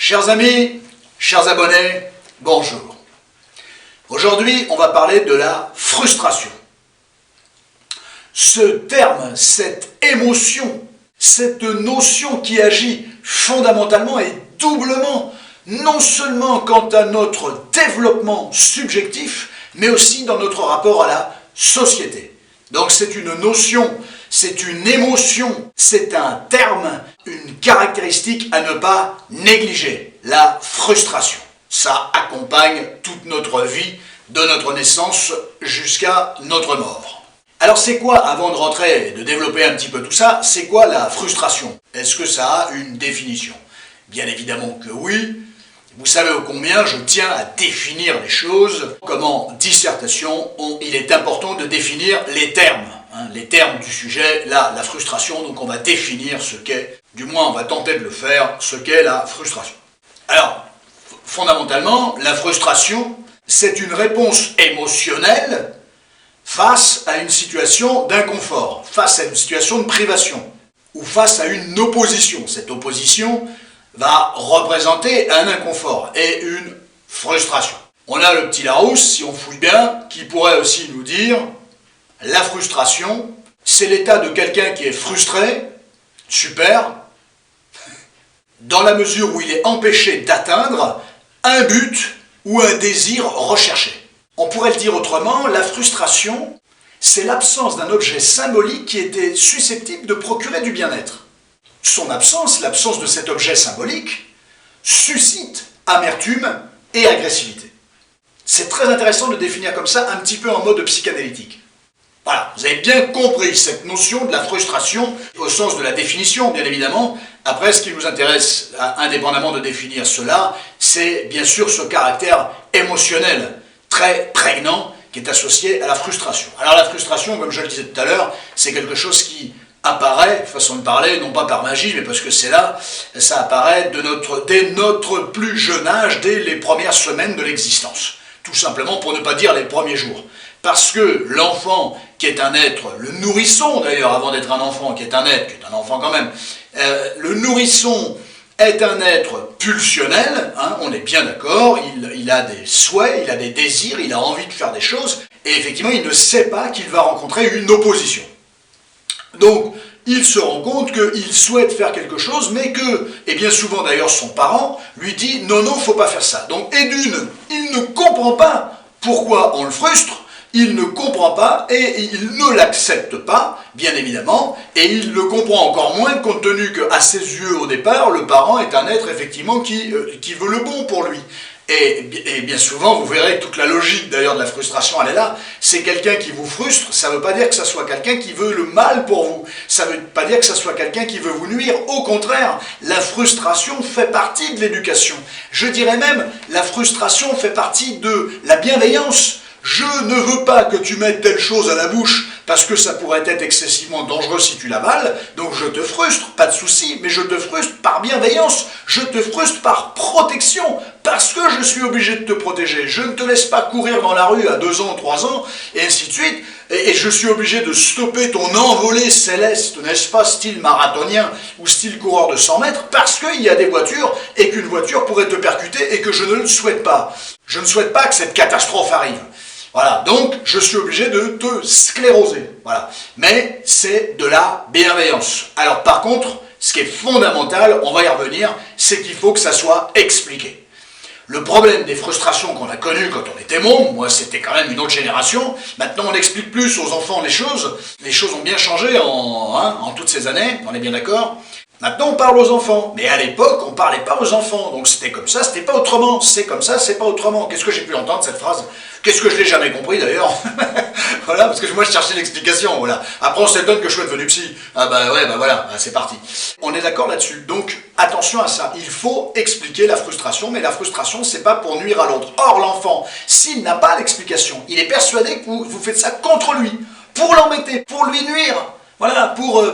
Chers amis, chers abonnés, bonjour. Aujourd'hui, on va parler de la frustration. Ce terme, cette émotion, cette notion qui agit fondamentalement et doublement, non seulement quant à notre développement subjectif, mais aussi dans notre rapport à la société. Donc c'est une notion, c'est une émotion, c'est un terme, une caractéristique à ne pas négliger, la frustration. Ça accompagne toute notre vie, de notre naissance jusqu'à notre mort. Alors c'est quoi, avant de rentrer et de développer un petit peu tout ça, c'est quoi la frustration? Est-ce que ça a une définition? Bien évidemment que oui. Vous savez ô combien je tiens à définir les choses. Comme en dissertation, il est important de définir les termes. Les termes du sujet, là, la frustration, donc on va définir ce qu'est, du moins on va tenter de le faire, ce qu'est la frustration. Alors, fondamentalement, la frustration, c'est une réponse émotionnelle face à une situation d'inconfort, face à une situation de privation, ou face à une opposition. Cette opposition va représenter un inconfort et une frustration. On a le petit Larousse, si on fouille bien, qui pourrait aussi nous dire la frustration, c'est l'état de quelqu'un qui est frustré, super, dans la mesure où il est empêché d'atteindre un but ou un désir recherché. On pourrait le dire autrement, la frustration, c'est l'absence d'un objet symbolique qui était susceptible de procurer du bien-être. Son absence, l'absence de cet objet symbolique, suscite amertume et agressivité. C'est très intéressant de définir comme ça, un petit peu en mode psychanalytique. Voilà, vous avez bien compris cette notion de la frustration, au sens de la définition, bien évidemment. Après, ce qui nous intéresse, indépendamment de définir cela, c'est bien sûr ce caractère émotionnel, très prégnant, qui est associé à la frustration. Alors la frustration, comme je le disais tout à l'heure, c'est quelque chose qui apparaît, façon de parler, non pas par magie, mais parce que c'est là, ça apparaît dès notre plus jeune âge, dès les premières semaines de l'existence. Tout simplement pour ne pas dire les premiers jours. Parce que l'enfant, qui est un être, le nourrisson d'ailleurs, avant d'être un enfant, qui est un être, qui est un enfant quand même, le nourrisson est un être pulsionnel, on est bien d'accord, il a des souhaits, il a des désirs, il a envie de faire des choses, et effectivement il ne sait pas qu'il va rencontrer une opposition. Donc, il se rend compte qu'il souhaite faire quelque chose, mais que, et bien souvent d'ailleurs son parent, lui dit « non, non, faut pas faire ça ». Donc, et d'une, il ne comprend pas pourquoi on le frustre, il ne comprend pas et il ne l'accepte pas, bien évidemment, et il le comprend encore moins compte tenu qu'à ses yeux au départ, le parent est un être effectivement qui veut le bon pour lui. Et bien souvent, vous verrez toute la logique d'ailleurs de la frustration, elle est là, c'est quelqu'un qui vous frustre, ça ne veut pas dire que ça soit quelqu'un qui veut le mal pour vous, ça ne veut pas dire que ça soit quelqu'un qui veut vous nuire, au contraire, la frustration fait partie de l'éducation. Je dirais même, la frustration fait partie de la bienveillance. Je ne veux pas que tu mettes telle chose à la bouche parce que ça pourrait être excessivement dangereux si tu l'avales, donc je te frustre, pas de souci, mais je te frustre par bienveillance, je te frustre par protection, parce que je suis obligé de te protéger. Je ne te laisse pas courir dans la rue à 2 ans, 3 ans, et ainsi de suite, et je suis obligé de stopper ton envolée céleste, n'est-ce pas, style marathonien ou style coureur de 100 mètres, parce qu'il y a des voitures et qu'une voiture pourrait te percuter et que je ne le souhaite pas. Je ne souhaite pas que cette catastrophe arrive. Voilà, donc je suis obligé de te scléroser, voilà. Mais c'est de la bienveillance. Alors par contre, ce qui est fondamental, on va y revenir, c'est qu'il faut que ça soit expliqué. Le problème des frustrations qu'on a connues quand on était môme, moi c'était quand même une autre génération, maintenant on n'explique plus aux enfants les choses ont bien changé en toutes ces années, on est bien d'accord. Maintenant on parle aux enfants, mais à l'époque on ne parlait pas aux enfants, donc c'était comme ça, c'était pas autrement, c'est comme ça, c'est pas autrement. Qu'est-ce que j'ai pu entendre cette phrase? Qu'est-ce que je l'ai jamais compris d'ailleurs? Voilà, parce que moi je cherchais l'explication, voilà. Après on s'étonne que je sois devenu psy. Ah bah ouais, bah voilà, bah c'est parti. On est d'accord là-dessus, donc attention à ça, il faut expliquer la frustration, mais la frustration c'est pas pour nuire à l'autre. Or l'enfant, s'il n'a pas l'explication, il est persuadé que vous faites ça contre lui, pour l'embêter, pour lui nuire. Voilà, pour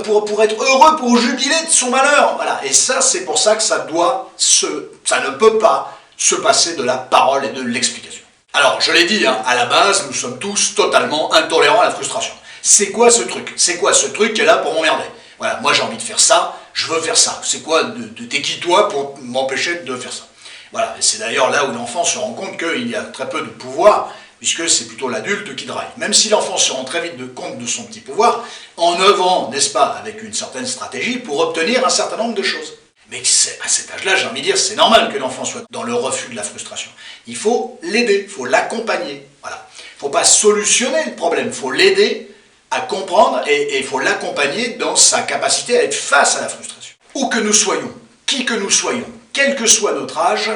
être heureux, pour jubiler de son malheur. Voilà. Et ça, c'est pour ça que ça ne peut pas se passer de la parole et de l'explication. Alors, je l'ai dit, à la base, nous sommes tous totalement intolérants à la frustration. C'est quoi ce truc? C'est quoi ce truc qui est là pour m'emmerder? Voilà, moi j'ai envie de faire ça, je veux faire ça. C'est quoi, t'es qui toi pour m'empêcher de faire ça? Voilà, et c'est d'ailleurs là où l'enfant se rend compte qu'il y a très peu de pouvoir, puisque c'est plutôt l'adulte qui drive. Même si l'enfant se rend très vite compte de son petit pouvoir, en œuvrant, n'est-ce pas, avec une certaine stratégie pour obtenir un certain nombre de choses. Mais à cet âge-là, j'ai envie de dire, c'est normal que l'enfant soit dans le refus de la frustration. Il faut l'aider, il faut l'accompagner. Voilà. Il ne faut pas solutionner le problème, il faut l'aider à comprendre et il faut l'accompagner dans sa capacité à être face à la frustration. Où que nous soyons, qui que nous soyons, quel que soit notre âge,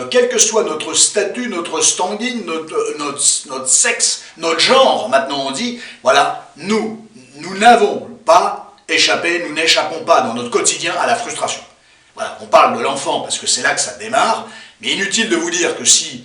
quel que soit notre statut, notre standing, notre sexe, notre genre, maintenant on dit, voilà, nous n'avons pas échappé, nous n'échappons pas dans notre quotidien à la frustration. Voilà, on parle de l'enfant parce que c'est là que ça démarre, mais inutile de vous dire que si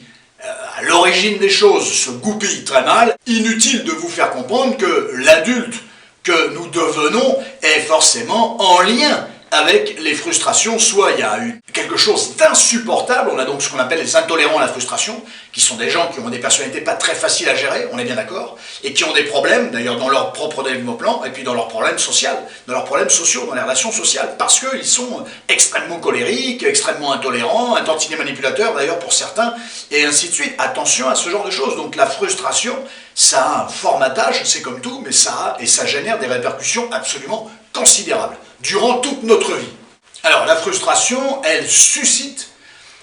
à l'origine des choses se goupille très mal, inutile de vous faire comprendre que l'adulte que nous devenons est forcément en lien avec les frustrations. Soit il y a eu quelque chose d'insupportable, on a donc ce qu'on appelle les intolérants à la frustration, qui sont des gens qui ont des personnalités pas très faciles à gérer, on est bien d'accord, et qui ont des problèmes, d'ailleurs dans leur propre développement, et puis dans leurs problèmes sociaux, dans les relations sociales, parce qu'ils sont extrêmement colériques, extrêmement intolérants, un tantinet manipulateurs d'ailleurs pour certains, et ainsi de suite. Attention à ce genre de choses. Donc la frustration, ça a un formatage, c'est comme tout, mais ça génère des répercussions absolument considérables durant toute notre vie. Alors la frustration, elle suscite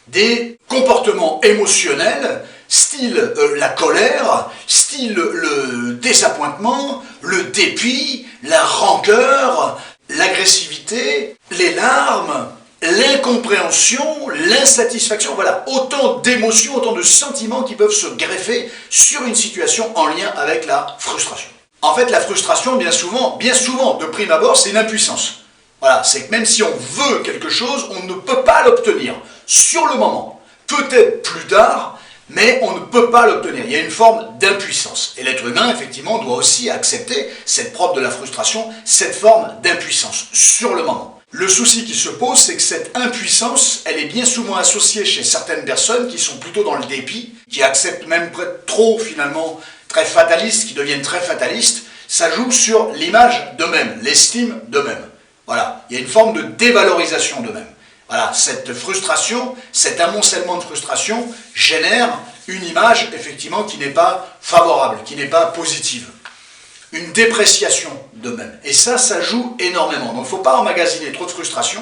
des comportements émotionnels, style la colère, style le désappointement, le dépit, la rancœur, l'agressivité, les larmes, l'incompréhension, l'insatisfaction, voilà, autant d'émotions, autant de sentiments qui peuvent se greffer sur une situation en lien avec la frustration. En fait, la frustration, bien souvent, de prime abord, c'est une impuissance. Voilà, c'est que même si on veut quelque chose, on ne peut pas l'obtenir sur le moment. Peut-être plus tard, mais on ne peut pas l'obtenir. Il y a une forme d'impuissance. Et l'être humain, effectivement, doit aussi accepter, c'est propre de la frustration, cette forme d'impuissance sur le moment. Le souci qui se pose, c'est que cette impuissance, elle est bien souvent associée chez certaines personnes qui sont plutôt dans le dépit, qui acceptent même trop, finalement, très fatalistes, qui deviennent très fatalistes. Ça joue sur l'image d'eux-mêmes, l'estime d'eux-mêmes. Voilà, il y a une forme de dévalorisation d'eux-mêmes. Voilà, cette frustration, cet amoncellement de frustration génère une image, effectivement, qui n'est pas favorable, qui n'est pas positive. Une dépréciation d'eux-mêmes. Et ça joue énormément. Donc il ne faut pas emmagasiner trop de frustration,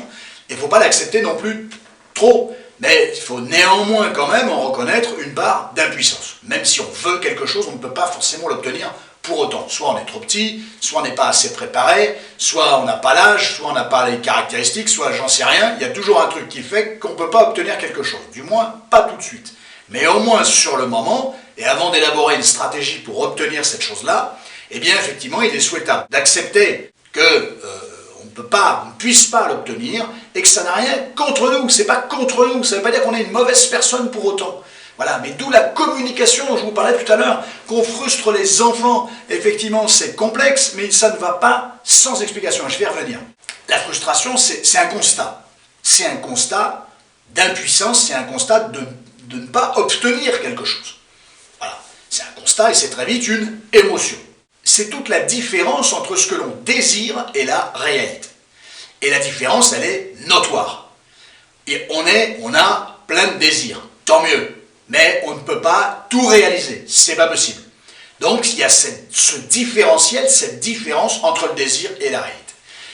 et il ne faut pas l'accepter non plus trop. Mais il faut néanmoins quand même en reconnaître une part d'impuissance. Même si on veut quelque chose, on ne peut pas forcément l'obtenir pour autant. Soit on est trop petit, soit on n'est pas assez préparé, soit on n'a pas l'âge, soit on n'a pas les caractéristiques, soit j'en sais rien. Il y a toujours un truc qui fait qu'on ne peut pas obtenir quelque chose. Du moins, pas tout de suite. Mais au moins sur le moment, et avant d'élaborer une stratégie pour obtenir cette chose-là, eh bien effectivement, il est souhaitable d'accepter que on ne puisse pas l'obtenir, et que ça n'a rien contre nous. C'est pas contre nous, ça ne veut pas dire qu'on est une mauvaise personne pour autant. Voilà, mais d'où la communication dont je vous parlais tout à l'heure, qu'on frustre les enfants. Effectivement, c'est complexe, mais ça ne va pas sans explication. Je vais y revenir. La frustration, c'est un constat. C'est un constat d'impuissance, c'est un constat de ne pas obtenir quelque chose. Voilà, c'est un constat et c'est très vite une émotion. C'est toute la différence entre ce que l'on désire et la réalité. Et la différence, elle est notoire. Et on a plein de désirs, tant mieux. Mais on ne peut pas tout réaliser, c'est pas possible. Donc il y a ce différentiel, cette différence entre le désir et la réalité.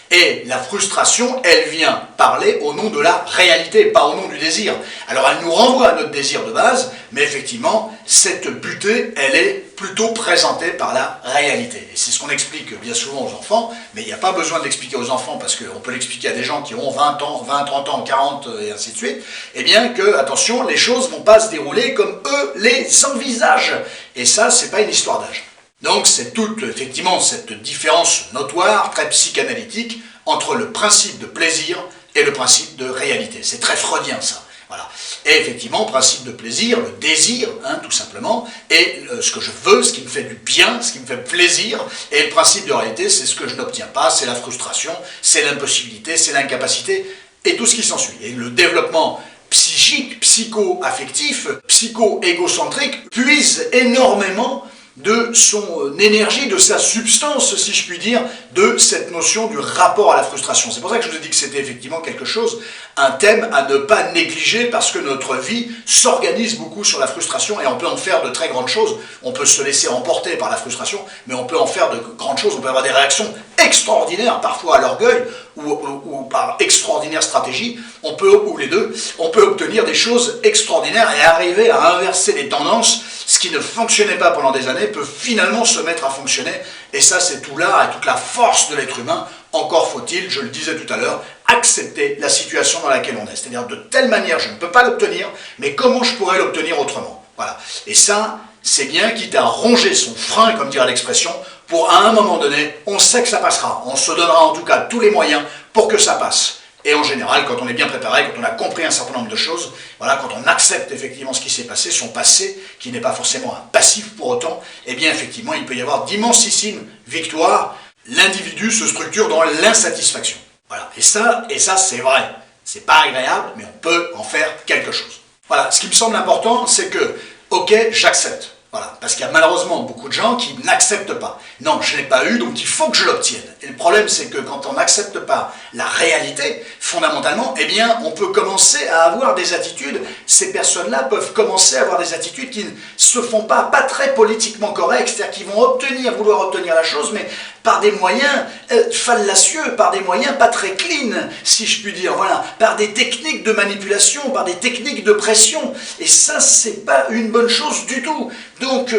Et la frustration, elle vient parler au nom de la réalité, pas au nom du désir. Alors elle nous renvoie à notre désir de base, mais effectivement, cette butée, elle est plutôt présentée par la réalité. Et c'est ce qu'on explique bien souvent aux enfants, mais il n'y a pas besoin de l'expliquer aux enfants, parce qu'on peut l'expliquer à des gens qui ont 20 ans, 20, 30 ans, 40, et ainsi de suite, eh bien que, attention, les choses ne vont pas se dérouler comme eux les envisagent. Et ça, c'est pas une histoire d'âge. Donc c'est toute, effectivement, cette différence notoire, très psychanalytique, entre le principe de plaisir et le principe de réalité. C'est très freudien, ça. Voilà. Et effectivement, principe de plaisir, le désir, tout simplement, et ce que je veux, ce qui me fait du bien, ce qui me fait plaisir, et le principe de réalité, c'est ce que je n'obtiens pas, c'est la frustration, c'est l'impossibilité, c'est l'incapacité, et tout ce qui s'ensuit. Et le développement psychique, psycho-affectif, psycho-égocentrique, puise énormément de son énergie, de sa substance, si je puis dire, de cette notion du rapport à la frustration. C'est pour ça que je vous ai dit que c'était effectivement quelque chose, un thème à ne pas négliger, parce que notre vie s'organise beaucoup sur la frustration, et on peut en faire de très grandes choses. On peut se laisser emporter par la frustration, mais on peut en faire de grandes choses. On peut avoir des réactions extraordinaires, parfois à l'orgueil, ou par extraordinaire stratégie, ou les deux, on peut obtenir des choses extraordinaires et arriver à inverser les tendances. Ce qui ne fonctionnait pas pendant des années peut finalement se mettre à fonctionner, et ça c'est tout l'art et toute la force de l'être humain. Encore faut-il, je le disais tout à l'heure, accepter la situation dans laquelle on est. C'est-à-dire de telle manière, je ne peux pas l'obtenir, mais comment je pourrais l'obtenir autrement? Voilà. Et ça, c'est bien, quitte à ronger son frein, comme dirait l'expression, pour à un moment donné, on sait que ça passera. On se donnera en tout cas tous les moyens pour que ça passe. Et en général, quand on est bien préparé, quand on a compris un certain nombre de choses, voilà, quand on accepte effectivement ce qui s'est passé, son passé, qui n'est pas forcément un passif pour autant, eh bien effectivement, il peut y avoir d'immensissimes victoires. L'individu se structure dans l'insatisfaction. Voilà. Et ça c'est vrai. C'est pas agréable, mais on peut en faire quelque chose. Voilà. Ce qui me semble important, c'est que, ok, j'accepte. Voilà, parce qu'il y a malheureusement beaucoup de gens qui n'acceptent pas. Non, je ne l'ai pas eu, donc il faut que je l'obtienne. Et le problème, c'est que quand on n'accepte pas la réalité, fondamentalement, eh bien, on peut commencer à avoir des attitudes. Ces personnes-là peuvent commencer à avoir des attitudes qui ne se font pas très politiquement correctes, c'est-à-dire qu'ils vont vouloir obtenir la chose, mais par des moyens fallacieux, par des moyens pas très clean, si je puis dire, voilà, par des techniques de manipulation, par des techniques de pression. Et ça, c'est pas une bonne chose du tout. Donc,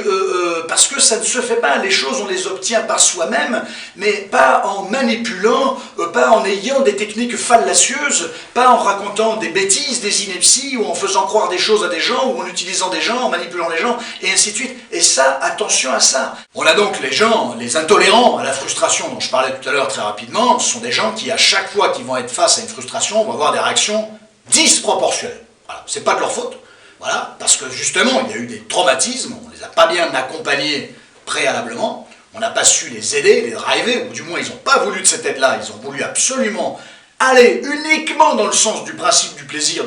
parce que ça ne se fait pas, les choses on les obtient par soi-même, mais pas en manipulant, pas en ayant des techniques fallacieuses, pas en racontant des bêtises, des inepties, ou en faisant croire des choses à des gens, ou en utilisant des gens, en manipulant les gens, et ainsi de suite. Et ça, attention à ça. On a donc les gens, les intolérants à la frustration dont je parlais tout à l'heure très rapidement, ce sont des gens qui, à chaque fois qu'ils vont être face à une frustration, vont avoir des réactions disproportionnées. Voilà, c'est pas de leur faute. Voilà, parce que justement, il y a eu des traumatismes, on ne les a pas bien accompagnés préalablement, on n'a pas su les aider, les driver, ou du moins ils n'ont pas voulu de cette aide-là, ils ont voulu absolument aller uniquement dans le sens du principe du plaisir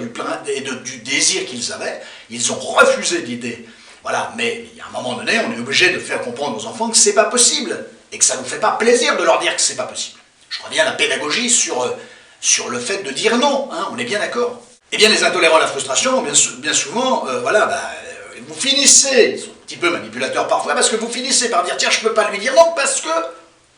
et du désir qu'ils avaient, ils ont refusé l'idée. Voilà, mais il y a un moment donné, on est obligé de faire comprendre aux enfants que c'est pas possible, et que ça ne nous fait pas plaisir de leur dire que c'est pas possible. Je reviens à la pédagogie sur le fait de dire non, hein, on est bien d'accord. Eh bien, les intolérants à la frustration, bien souvent, vous finissez, ils sont un petit peu manipulateurs parfois, parce que vous finissez par dire, tiens, je ne peux pas lui dire non, parce que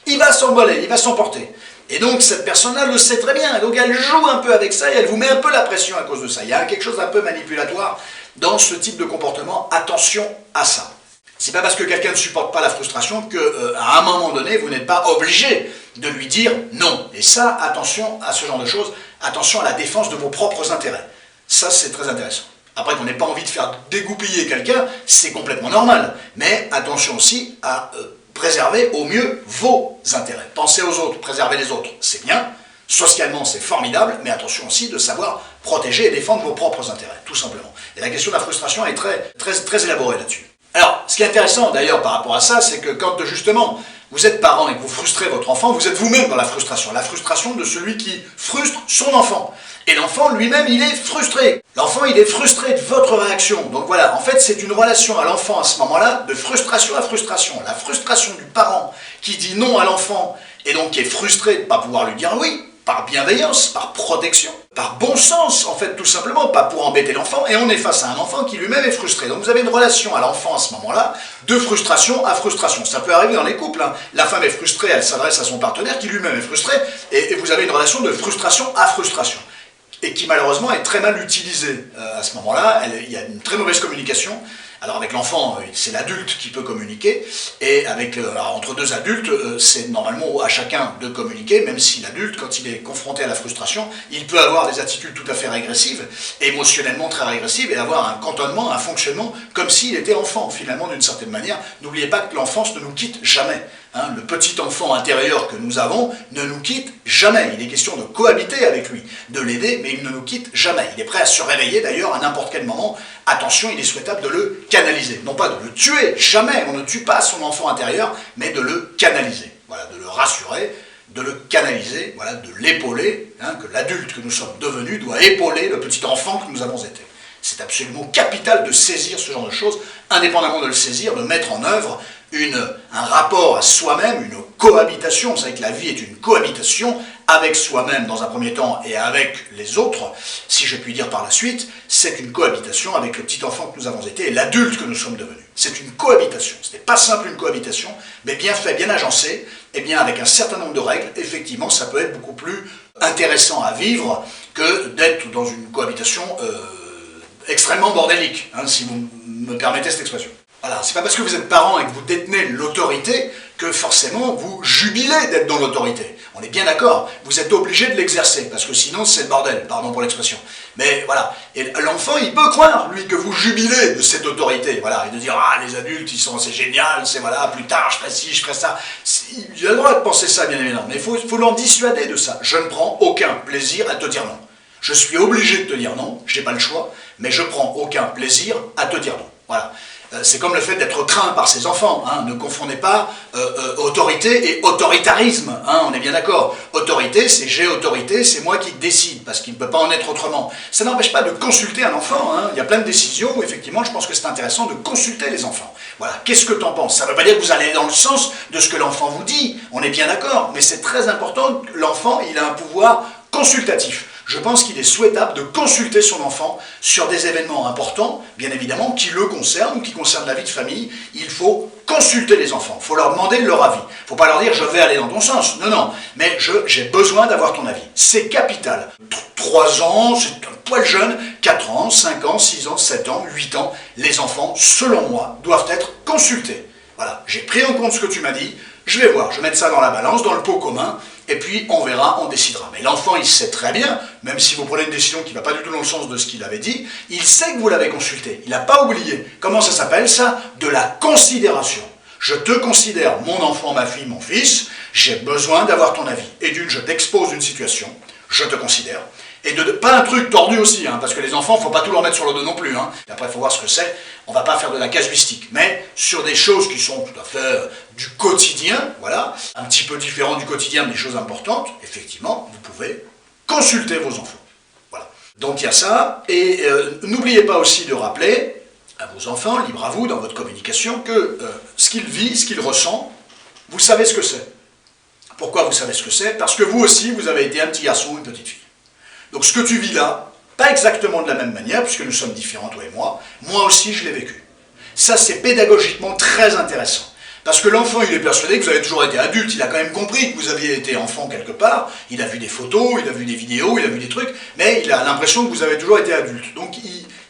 il va s'emballer, il va s'emporter. Et donc, cette personne-là le sait très bien, et donc elle joue un peu avec ça, et elle vous met un peu la pression à cause de ça. Il y a quelque chose d'un peu manipulatoire dans ce type de comportement, attention à ça. C'est pas parce que quelqu'un ne supporte pas la frustration qu'à un moment donné, vous n'êtes pas obligé de lui dire non. Et ça, attention à ce genre de choses, attention à la défense de vos propres intérêts. Ça, c'est très intéressant. Après, qu'on n'ait pas envie de faire dégoupiller quelqu'un, c'est complètement normal. Mais attention aussi à préserver au mieux vos intérêts. Pensez aux autres, préserver les autres, c'est bien. Socialement, c'est formidable, mais attention aussi de savoir protéger et défendre vos propres intérêts, tout simplement. Et la question de la frustration est très élaborée là-dessus. Alors, ce qui est intéressant d'ailleurs par rapport à ça, c'est que quand justement vous êtes parent et que vous frustrez votre enfant, vous êtes vous-même dans la frustration de celui qui frustre son enfant. Et l'enfant lui-même, il est frustré. L'enfant, il est frustré de votre réaction. Donc voilà, en fait, c'est une relation à l'enfant à ce moment-là, de frustration à frustration. La frustration du parent qui dit non à l'enfant et donc qui est frustré de ne pas pouvoir lui dire oui, par bienveillance, par protection, par bon sens, en fait, tout simplement, pas pour embêter l'enfant, et on est face à un enfant qui lui-même est frustré. Donc vous avez une relation à l'enfant à ce moment-là, de frustration à frustration. Ça peut arriver dans les couples, hein. La femme est frustrée, elle s'adresse à son partenaire qui lui-même est frustré, et vous avez une relation de frustration à frustration, et qui malheureusement est très mal utilisée à ce moment-là. Il y a une très mauvaise communication. Alors avec l'enfant, c'est l'adulte qui peut communiquer, et entre deux adultes, c'est normalement à chacun de communiquer, même si l'adulte, quand il est confronté à la frustration, il peut avoir des attitudes tout à fait régressives, émotionnellement très régressives, et avoir un cantonnement, un fonctionnement, comme s'il était enfant, finalement, d'une certaine manière. N'oubliez pas que l'enfance ne nous quitte jamais. Hein, le petit enfant intérieur que nous avons ne nous quitte jamais. Il est question de cohabiter avec lui, de l'aider, mais il ne nous quitte jamais. Il est prêt à se réveiller d'ailleurs à n'importe quel moment. Attention, il est souhaitable de le canaliser. Non pas de le tuer, jamais. On ne tue pas son enfant intérieur, mais de le canaliser. Voilà, de le rassurer, de le canaliser, voilà, de l'épauler, hein, que l'adulte que nous sommes devenus doit épauler le petit enfant que nous avons été. C'est absolument capital de saisir ce genre de choses, indépendamment de le saisir, de mettre en œuvre un rapport à soi-même, une cohabitation. Vous savez que la vie est une cohabitation avec soi-même dans un premier temps et avec les autres, si je puis dire par la suite. C'est une cohabitation avec le petit enfant que nous avons été et l'adulte que nous sommes devenus. C'est une cohabitation. Ce n'est pas simple une cohabitation, mais bien fait, bien agencé, et bien avec un certain nombre de règles, effectivement, ça peut être beaucoup plus intéressant à vivre que d'être dans une cohabitation extrêmement bordélique, hein, si vous me permettez cette expression. Voilà, c'est pas parce que vous êtes parent et que vous détenez l'autorité que forcément vous jubilez d'être dans l'autorité. On est bien d'accord, vous êtes obligé de l'exercer, parce que sinon c'est le bordel, pardon pour l'expression. Mais voilà, et l'enfant il peut croire, lui, que vous jubilez de cette autorité, voilà, et de dire « Ah, les adultes, c'est génial, c'est voilà, plus tard je ferai ci, je ferai ça ». Il a le droit de penser ça, bien évidemment, mais il faut l'en dissuader de ça. Je ne prends aucun plaisir à te dire non. Je suis obligé de te dire non, je n'ai pas le choix, mais je prends aucun plaisir à te dire non. Voilà. C'est comme le fait d'être craint par ses enfants. Hein. Ne confondez pas autorité et autoritarisme. Hein, on est bien d'accord. Autorité, c'est j'ai autorité, c'est moi qui décide, parce qu'il ne peut pas en être autrement. Ça n'empêche pas de consulter un enfant. Hein. Il y a plein de décisions où, effectivement, je pense que c'est intéressant de consulter les enfants. Voilà. Qu'est-ce que tu en penses? Ça ne veut pas dire que vous allez dans le sens de ce que l'enfant vous dit. On est bien d'accord. Mais c'est très important que l'enfant, il a un pouvoir consultatif. Je pense qu'il est souhaitable de consulter son enfant sur des événements importants, bien évidemment, qui le concernent ou qui concernent la vie de famille. Il faut consulter les enfants, il faut leur demander leur avis. Il ne faut pas leur dire « je vais aller dans ton sens ». Non, non, mais j'ai besoin d'avoir ton avis. C'est capital. 3 ans, c'est un poil jeune, 4 ans, 5 ans, 6 ans, 7 ans, 8 ans. Les enfants, selon moi, doivent être consultés. Voilà, j'ai pris en compte ce que tu m'as dit, je vais voir, je vais mettre ça dans la balance, dans le pot commun, et puis on verra, on décidera. Mais l'enfant, il sait très bien, même si vous prenez une décision qui ne va pas du tout dans le sens de ce qu'il avait dit, il sait que vous l'avez consulté, il n'a pas oublié. Comment ça s'appelle ça? De la considération. Je te considère mon enfant, ma fille, mon fils, j'ai besoin d'avoir ton avis. Et d'une, je t'expose une situation, je te considère. Et pas un truc tordu aussi, hein, parce que les enfants, il ne faut pas tout leur mettre sur le dos non plus. Hein. Et après, il faut voir ce que c'est. On ne va pas faire de la casuistique, mais sur des choses qui sont tout à fait du quotidien, voilà, un petit peu différent du quotidien, des choses importantes, effectivement, vous pouvez consulter vos enfants. Voilà. Donc il y a ça, et n'oubliez pas aussi de rappeler à vos enfants, libre à vous dans votre communication, que ce qu'ils vivent, ce qu'ils ressentent, vous savez ce que c'est. Pourquoi vous savez ce que c'est? Parce que vous aussi, vous avez été un petit garçon ou une petite fille. Donc ce que tu vis là, pas exactement de la même manière, puisque nous sommes différents, toi et moi aussi je l'ai vécu. Ça c'est pédagogiquement très intéressant. Parce que l'enfant il est persuadé que vous avez toujours été adulte, il a quand même compris que vous aviez été enfant quelque part, il a vu des photos, il a vu des vidéos, il a vu des trucs, mais il a l'impression que vous avez toujours été adulte. Donc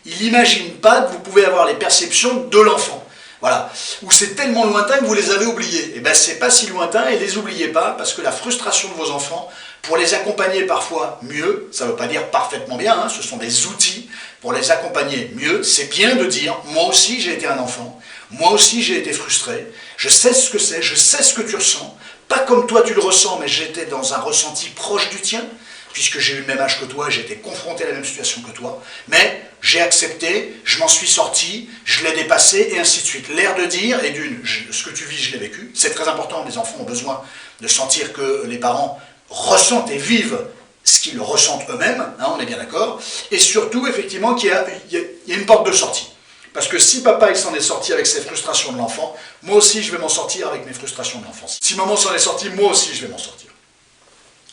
il n'imagine pas que vous pouvez avoir les perceptions de l'enfant. Voilà, ou c'est tellement lointain que vous les avez oubliés. Et bien c'est pas si lointain et les oubliez pas, parce que la frustration de vos enfants, pour les accompagner parfois mieux, ça ne veut pas dire parfaitement bien, hein, ce sont des outils pour les accompagner mieux, c'est bien de dire « moi aussi j'ai été un enfant, moi aussi j'ai été frustré, je sais ce que c'est, je sais ce que tu ressens, pas comme toi tu le ressens, mais j'étais dans un ressenti proche du tien, puisque j'ai eu le même âge que toi, j'ai été confronté à la même situation que toi, mais j'ai accepté, je m'en suis sorti, je l'ai dépassé, et ainsi de suite. » L'air de dire, et d'une, ce que tu vis, je l'ai vécu, c'est très important, les enfants ont besoin de sentir que les parents ressentent et vivent ce qu'ils ressentent eux-mêmes, hein, on est bien d'accord, et surtout, effectivement, qu'il y a une porte de sortie. Parce que si papa il s'en est sorti avec ses frustrations de l'enfant, moi aussi je vais m'en sortir avec mes frustrations de l'enfance. Si maman s'en est sortie, moi aussi je vais m'en sortir.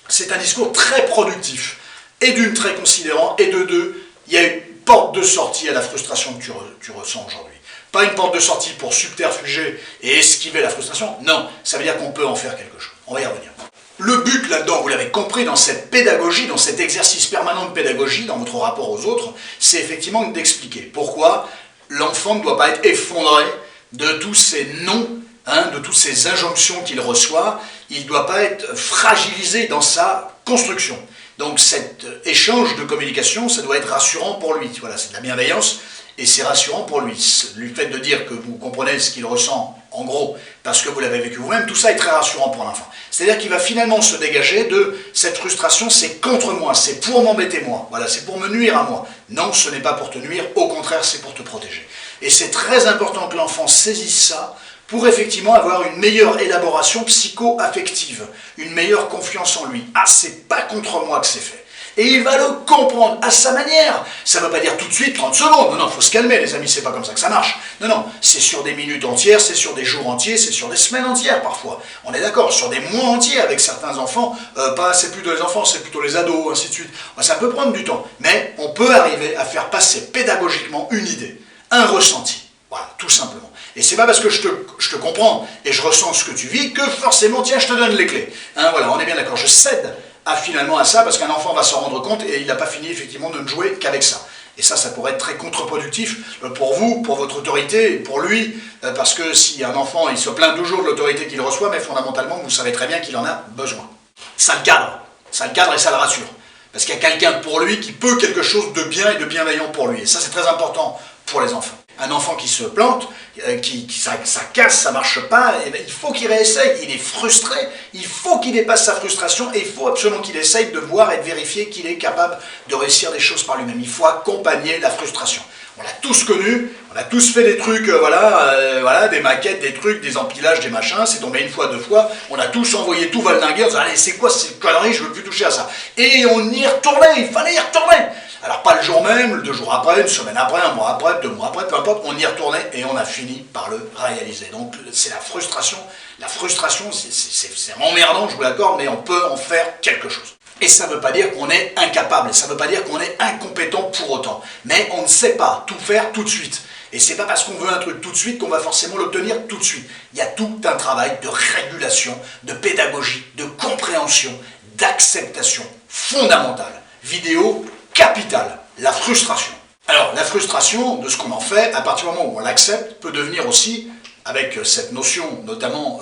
C'est un discours très productif, et d'une très considérant, et de deux, il y a une porte de sortie à la frustration que tu ressens aujourd'hui. Pas une porte de sortie pour subterfuger et esquiver la frustration, non, ça veut dire qu'on peut en faire quelque chose. On va y revenir. Le but là-dedans, vous l'avez compris, dans cette pédagogie, dans cet exercice permanent de pédagogie, dans votre rapport aux autres, c'est effectivement d'expliquer pourquoi l'enfant ne doit pas être effondré de tous ces noms, hein, de toutes ces injonctions qu'il reçoit, il ne doit pas être fragilisé dans sa construction. Donc cet échange de communication, ça doit être rassurant pour lui. Voilà, c'est de la bienveillance et c'est rassurant pour lui. Le fait de dire que vous comprenez ce qu'il ressent, en gros, parce que vous l'avez vécu vous-même, tout ça est très rassurant pour l'enfant. C'est-à-dire qu'il va finalement se dégager de cette frustration, c'est contre moi, c'est pour m'embêter moi, voilà, c'est pour me nuire à moi. Non, ce n'est pas pour te nuire, au contraire, c'est pour te protéger. Et c'est très important que l'enfant saisisse ça pour effectivement avoir une meilleure élaboration psycho-affective, une meilleure confiance en lui. Ah, c'est pas contre moi que c'est fait. Et il va le comprendre à sa manière. Ça ne veut pas dire tout de suite 30 secondes. Non, il faut se calmer les amis, c'est pas comme ça que ça marche. Non, c'est sur des minutes entières, c'est sur des jours entiers, c'est sur des semaines entières parfois. On est d'accord, sur des mois entiers avec certains enfants. C'est plutôt les enfants, c'est plutôt les ados, ainsi de suite. Ça peut prendre du temps. Mais on peut arriver à faire passer pédagogiquement une idée, un ressenti. Voilà, tout simplement. Et c'est pas parce que je te comprends et je ressens ce que tu vis que forcément, tiens, je te donne les clés. Hein, voilà, on est bien d'accord. Je cède finalement à ça parce qu'un enfant va s'en rendre compte et il n'a pas fini effectivement de ne jouer qu'avec ça. Et ça pourrait être très contre-productif pour vous, pour votre autorité, pour lui, parce que si un enfant, il se plaint toujours de l'autorité qu'il reçoit, mais fondamentalement, vous savez très bien qu'il en a besoin. Ça le cadre et ça le rassure. Parce qu'il y a quelqu'un pour lui qui peut quelque chose de bien et de bienveillant pour lui. Et ça, c'est très important pour les enfants. Un enfant qui se plante, ça casse, ça marche pas, et bien, il faut qu'il réessaye, il est frustré, il faut qu'il dépasse sa frustration et il faut absolument qu'il essaye de voir et de vérifier qu'il est capable de réussir des choses par lui-même. Il faut accompagner la frustration. On l'a tous connu, on a tous fait des trucs, voilà, des maquettes, des trucs, des empilages, des machins, c'est tombé une fois, deux fois, on a tous envoyé tout valdinguer, on disant allez c'est quoi cette connerie, je veux plus toucher à ça. Et on y retournait, il fallait y retourner. Alors pas le jour même, 2 jours après, une semaine après, 1 mois après, 2 mois après, peu importe, on y retournait et on a fini par le réaliser. Donc c'est la frustration. La frustration, c'est emmerdant, je vous l'accorde, mais on peut en faire quelque chose. Et ça ne veut pas dire qu'on est incapable, ça ne veut pas dire qu'on est incompétent pour autant. Mais on ne sait pas tout faire tout de suite. Et c'est pas parce qu'on veut un truc tout de suite qu'on va forcément l'obtenir tout de suite. Il y a tout un travail de régulation, de pédagogie, de compréhension, d'acceptation fondamentale. Vidéo capitale, la frustration. Alors, la frustration de ce qu'on en fait, à partir du moment où on l'accepte, peut devenir aussi, avec cette notion notamment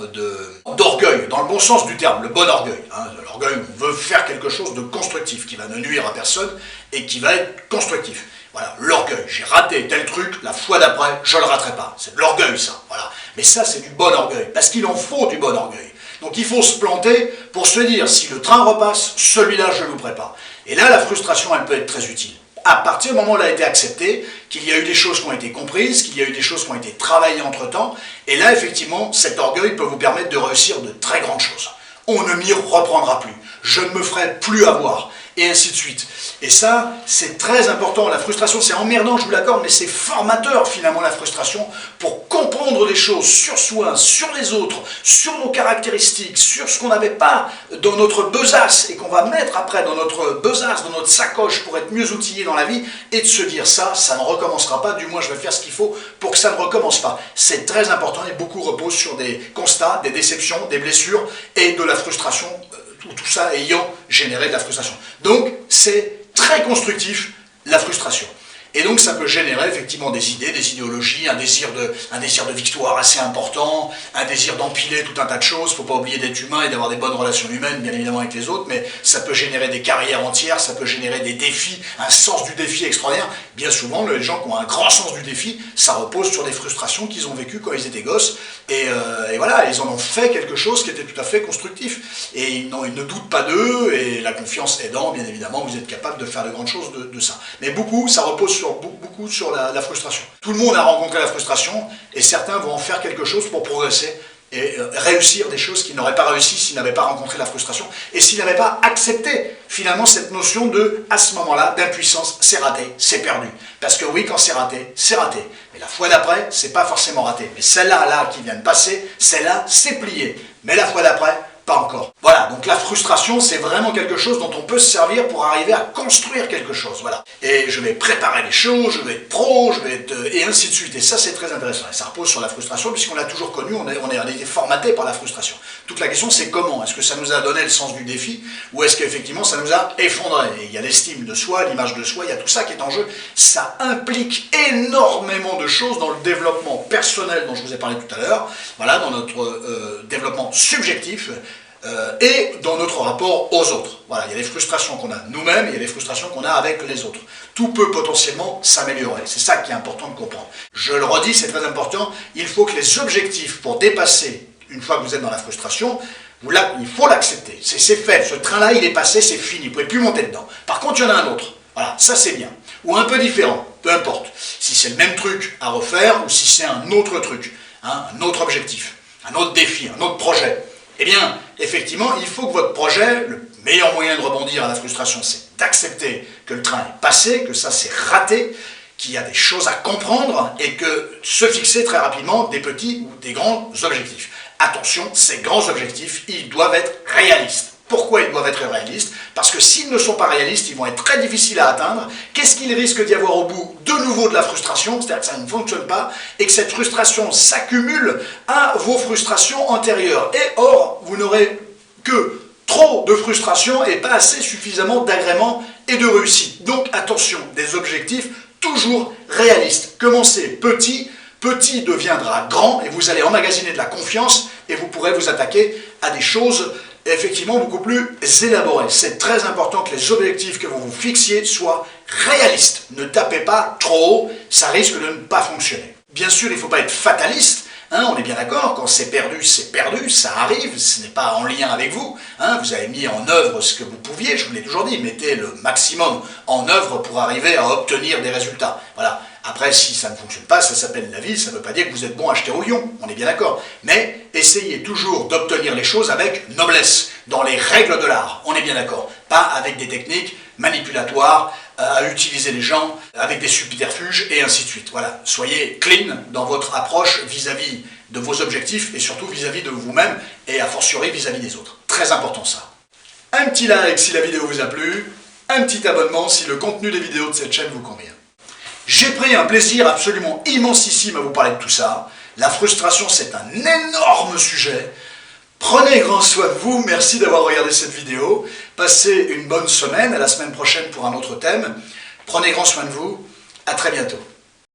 d'orgueil, dans le bon sens du terme, le bon orgueil. Hein, l'orgueil, on veut faire quelque chose de constructif, qui va ne nuire à personne et qui va être constructif. Voilà, l'orgueil, j'ai raté tel truc, la fois d'après, je ne le raterai pas. C'est de l'orgueil, ça. Voilà. Mais ça, c'est du bon orgueil, parce qu'il en faut du bon orgueil. Donc il faut se planter pour se dire, si le train repasse, celui-là, je ne le louperai pas. Et là, la frustration, elle peut être très utile. À partir du moment où elle a été acceptée, qu'il y a eu des choses qui ont été comprises, qu'il y a eu des choses qui ont été travaillées entre-temps, et là, effectivement, cet orgueil peut vous permettre de réussir de très grandes choses. On ne m'y reprendra plus, je ne me ferai plus avoir, et ainsi de suite. Et ça, c'est très important. La frustration, c'est emmerdant, je vous l'accorde, mais c'est formateur, finalement, la frustration, pour comprendre des choses sur soi, sur les autres, sur nos caractéristiques, sur ce qu'on n'avait pas dans notre besace, et qu'on va mettre après dans notre besace, dans notre sacoche, pour être mieux outillé dans la vie, et de se dire ça ne recommencera pas, du moins je vais faire ce qu'il faut pour que ça ne recommence pas. C'est très important, et beaucoup repose sur des constats, des déceptions, des blessures, et de la frustration, tout ça ayant généré de la frustration. Donc, c'est très constructif, la frustration. Et donc, ça peut générer effectivement des idées, des idéologies, un désir de victoire assez important, un désir d'empiler tout un tas de choses. Il ne faut pas oublier d'être humain et d'avoir des bonnes relations humaines, bien évidemment, avec les autres, mais ça peut générer des carrières entières, ça peut générer des défis, un sens du défi extraordinaire. Bien souvent, les gens qui ont un grand sens du défi, ça repose sur des frustrations qu'ils ont vécues quand ils étaient gosses. Et voilà, ils en ont fait quelque chose qui était tout à fait constructif. Et ils ne doutent pas d'eux, et la confiance aidant, bien évidemment, vous êtes capable de faire de grandes choses de ça. Mais beaucoup, ça repose beaucoup sur la frustration. Tout le monde a rencontré la frustration, et certains vont en faire quelque chose pour progresser et réussir des choses qu'ils n'auraient pas réussi s'ils n'avaient pas rencontré la frustration, et s'ils n'avaient pas accepté finalement cette notion de, à ce moment-là, d'impuissance, c'est raté, c'est perdu. Parce que oui, quand c'est raté, mais la fois d'après, c'est pas forcément raté. Mais celle-là qui vient de passer, celle-là, c'est plié. Mais la fois d'après, pas encore. Voilà, donc la frustration, c'est vraiment quelque chose dont on peut se servir pour arriver à construire quelque chose, voilà. Et je vais préparer les choses, je vais être pro, et ainsi de suite. Et ça, c'est très intéressant. Et ça repose sur la frustration, puisqu'on l'a toujours connu, on a été formaté par la frustration. Toute la question, c'est comment? Est-ce que ça nous a donné le sens du défi, ou est-ce qu'effectivement, ça nous a effondré? Et il y a l'estime de soi, l'image de soi, il y a tout ça qui est en jeu. Ça implique énormément de choses dans le développement personnel dont je vous ai parlé tout à l'heure, voilà, dans notre développement subjectif, et dans notre rapport aux autres. Voilà, il y a les frustrations qu'on a nous-mêmes, il y a les frustrations qu'on a avec les autres. Tout peut potentiellement s'améliorer, c'est ça qui est important de comprendre. Je le redis, c'est très important, il faut que les objectifs pour dépasser, une fois que vous êtes dans la frustration, il faut l'accepter, c'est fait, ce train-là il est passé, c'est fini, vous ne pouvez plus monter dedans. Par contre, il y en a un autre, voilà, ça c'est bien, ou un peu différent, peu importe, si c'est le même truc à refaire, ou si c'est un autre truc, hein, un autre objectif, un autre défi, un autre projet. Eh bien, effectivement, il faut que votre projet, le meilleur moyen de rebondir à la frustration, c'est d'accepter que le train est passé, que ça c'est raté, qu'il y a des choses à comprendre et que se fixer très rapidement des petits ou des grands objectifs. Attention, ces grands objectifs, ils doivent être réalistes. Pourquoi ils doivent être réalistes? Parce que s'ils ne sont pas réalistes, ils vont être très difficiles à atteindre. Qu'est-ce qu'il risque d'y avoir au bout? De nouveau de la frustration, c'est-à-dire que ça ne fonctionne pas et que cette frustration s'accumule à vos frustrations antérieures. Et or, vous n'aurez que trop de frustration et pas assez suffisamment d'agrément et de réussite. Donc attention, des objectifs toujours réalistes. Commencez petit, petit deviendra grand et vous allez emmagasiner de la confiance et vous pourrez vous attaquer à des choses effectivement beaucoup plus élaborées. C'est très important que les objectifs que vous vous fixiez soient réalistes. Ne tapez pas trop haut, ça risque de ne pas fonctionner. Bien sûr, il ne faut pas être fataliste. On est bien d'accord, quand c'est perdu, ça arrive, ce n'est pas en lien avec vous. Vous avez mis en œuvre ce que vous pouviez, je vous l'ai toujours dit, mettez le maximum en œuvre pour arriver à obtenir des résultats. Voilà. Après, si ça ne fonctionne pas, ça s'appelle la vie, ça ne veut pas dire que vous êtes bon à acheter au lion, on est bien d'accord. Mais essayez toujours d'obtenir les choses avec noblesse, dans les règles de l'art, on est bien d'accord. Pas avec des techniques manipulatoires, à utiliser les gens, avec des subterfuges, et ainsi de suite. Voilà, soyez clean dans votre approche vis-à-vis de vos objectifs, et surtout vis-à-vis de vous-même, et a fortiori vis-à-vis des autres. Très important ça. Un petit like si la vidéo vous a plu, un petit abonnement si le contenu des vidéos de cette chaîne vous convient. J'ai pris un plaisir absolument immensissime à vous parler de tout ça. La frustration, c'est un énorme sujet. Prenez grand soin de vous, merci d'avoir regardé cette vidéo. Passez une bonne semaine, à la semaine prochaine pour un autre thème. Prenez grand soin de vous, à très bientôt.